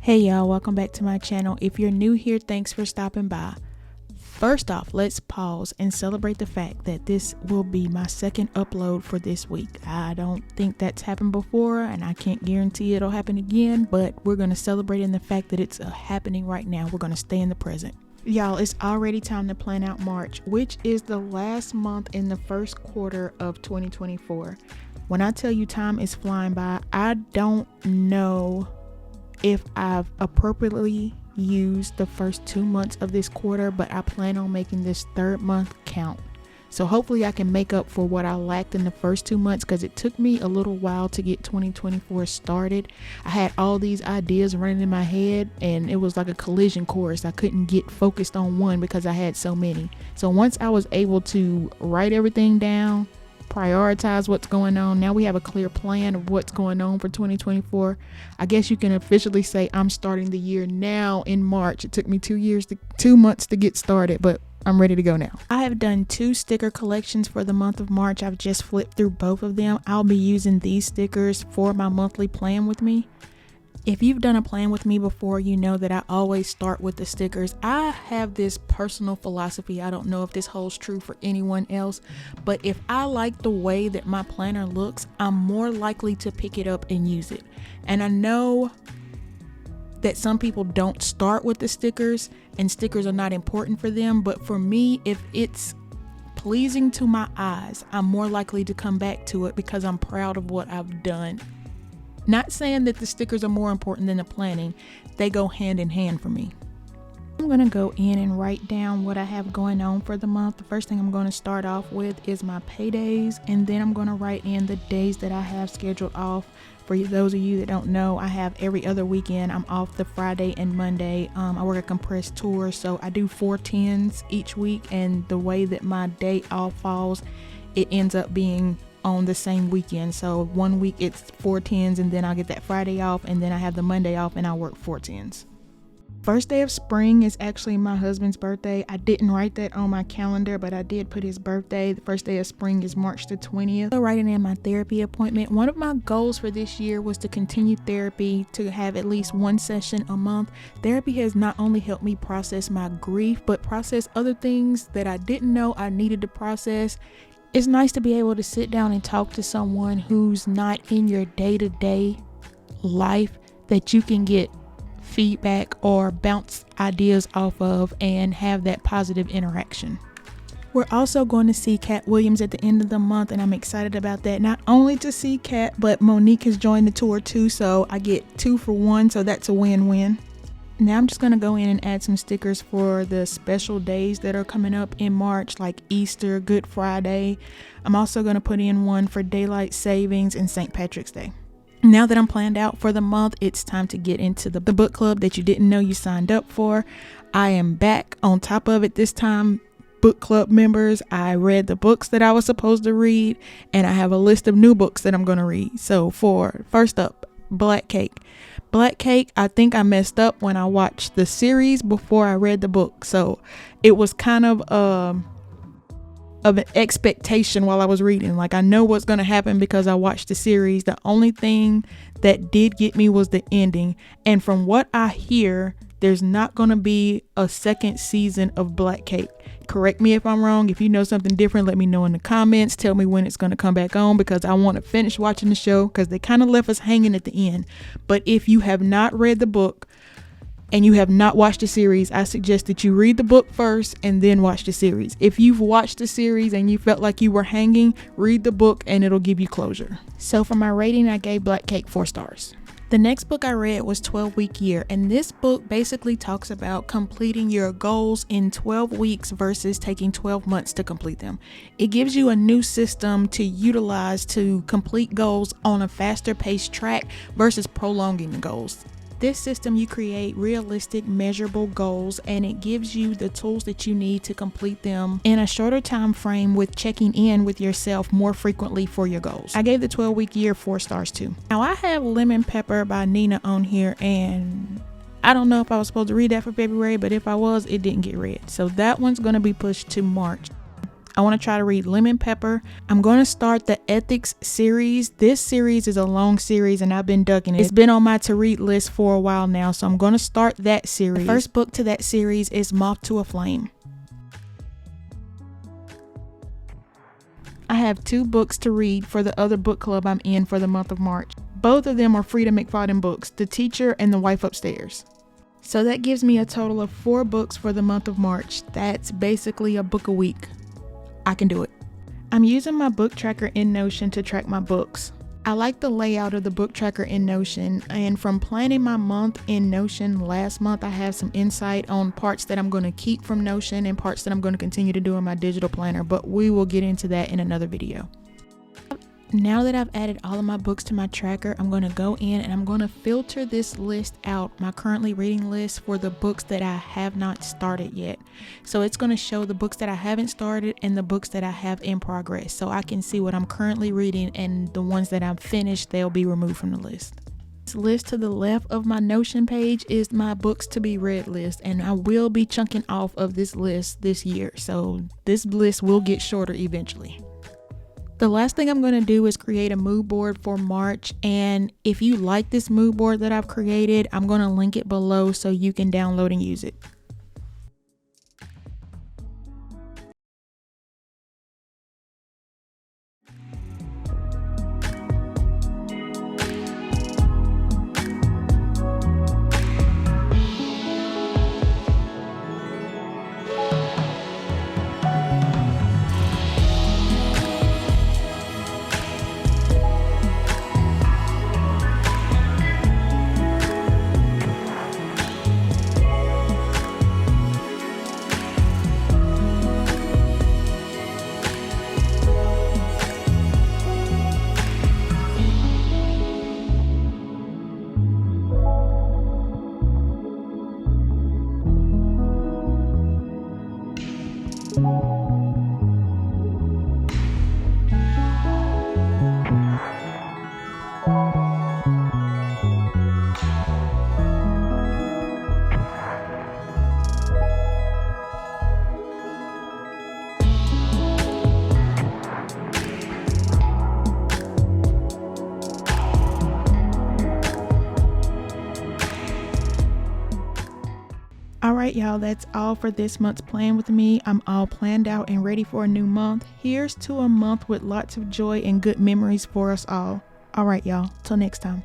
Hey y'all, welcome back to my channel. If you're new here, thanks for stopping by. First off, let's pause and celebrate the fact that this will be my second upload for this week. I don't think that's happened before and I can't guarantee it'll happen again, but we're going to celebrate in the fact that it's happening right now. We're going to stay in the present. Y'all, it's already time to plan out March, which is the last month in the first quarter of 2024. When I tell you time is flying by, I don't know if I've appropriately used the first 2 months of this quarter, but I plan on making this third month count. So hopefully I can make up for what I lacked in the first 2 months, because it took me a little while to get 2024 started. I had all these ideas running in my head and it was like a collision course. I couldn't get focused on one because I had so many. So once I was able to write everything down, prioritize what's going on, now we have a clear plan of what's going on for 2024. I guess you can officially say I'm starting the year now in March. It took me 2 months to get started, but I'm ready to go now. I have done 2 sticker collections for the month of March. I've just flipped through both of them. I'll be using these stickers for my monthly plan with me. If you've done a plan with me before, you know that I always start with the stickers. I have this personal philosophy. I don't know if this holds true for anyone else, but if I like the way that my planner looks, I'm more likely to pick it up and use it. And I know that some people don't start with the stickers and stickers are not important for them, but for me, if it's pleasing to my eyes, I'm more likely to come back to it because I'm proud of what I've done. Not saying that the stickers are more important than the planning. They go hand in hand for me. I'm going to go in and write down what I have going on for the month. The first thing I'm going to start off with is my paydays, and then I'm going to write in the days that I have scheduled off. For those of you that don't know, I have every other weekend. I'm off the Friday and Monday. I work a compressed tour, so I do 4 10s each week, and the way that my day off falls, it ends up being on the same weekend. So one week it's 4 10s, and then I'll get that Friday off, and then I have the Monday off and I'll work 4 10s. First day of spring is actually my husband's birthday. I didn't write that on my calendar, but I did put his birthday. The first day of spring is March the 20th. So writing in my therapy appointment. One of my goals for this year was to continue therapy, to have at least 1 session a month. Therapy has not only helped me process my grief, but process other things that I didn't know I needed to process. It's nice to be able to sit down and talk to someone who's not in your day-to-day life, that you can get feedback or bounce ideas off of and have that positive interaction. We're also going to see Cat Williams at the end of the month, and I'm excited about that. Not only to see Cat, but Monique has joined the tour too, so I get 2 for 1, so that's a win-win. Now I'm just going to go in and add some stickers for the special days that are coming up in March, like Easter, Good Friday. I'm also going to put in one for Daylight Savings and St. Patrick's Day. Now that I'm planned out for the month, it's time to get into the book club that you didn't know you signed up for. I am back on top of it this time. Book club members, I read the books that I was supposed to read, and I have a list of new books that I'm going to read. So for first up, Black Cake. Black Cake, I think I messed up when I watched the series before I read the book. So it was kind of an expectation while I was reading. Like, I know what's going to happen because I watched the series. The only thing that did get me was the ending. And from what I hear, there's not going to be a second season of Black Cake. Correct me if I'm wrong. If you know something different, let me know in the comments. Tell me when it's going to come back on, because I want to finish watching the show, because they kind of left us hanging at the end. But if you have not read the book and you have not watched the series, I suggest that you read the book first and then watch the series. If you've watched the series and you felt like you were hanging, read the book and it'll give you closure. So for my rating, I gave Black Cake 4 stars. The next book I read was 12-Week Year, and this book basically talks about completing your goals in 12 weeks versus taking 12 months to complete them. It gives you a new system to utilize to complete goals on a faster paced track versus prolonging the goals. This system, you create realistic, measurable goals, and it gives you the tools that you need to complete them in a shorter time frame, with checking in with yourself more frequently for your goals. I gave the 12-Week Year 4 stars too. Now I have Lemon Pepper by Nina on here, and I don't know if I was supposed to read that for February, but if I was, it didn't get read. So that one's going to be pushed to March. I want to try to read Lemon Pepper. I'm going to start the Ethics series. This series is a long series and I've been ducking it. It's been on my to read list for a while now, so I'm going to start that series. The first book to that series is Moth to a Flame. I have 2 books to read for the other book club I'm in for the month of March. Both of them are Frida McFadden books, The Teacher and The Wife Upstairs. So that gives me a total of 4 books for the month of March. That's basically a book a week. I can do it. I'm using my book tracker in Notion to track my books. I like the layout of the book tracker in Notion, and from planning my month in Notion last month, I have some insight on parts that I'm going to keep from Notion and parts that I'm going to continue to do in my digital planner, but we will get into that in another video. Now that I've added all of my books to my tracker, I'm going to go in and I'm going to filter this list out, my currently reading list, for the books that I have not started yet. So it's going to show the books that I haven't started and the books that I have in progress, so I can see what I'm currently reading, and the ones that I'm finished, they'll be removed from the list. This list to the left of my Notion page is my books to be read list, and I will be chunking off of this list this year, so this list will get shorter eventually. The last thing I'm going to do is create a mood board for March, and if you like this mood board that I've created, I'm going to link it below so you can download and use it. Alright y'all, that's all for this month's plan with me. I'm all planned out and ready for a new month. Here's to a month with lots of joy and good memories for us all. Alright y'all, till next time.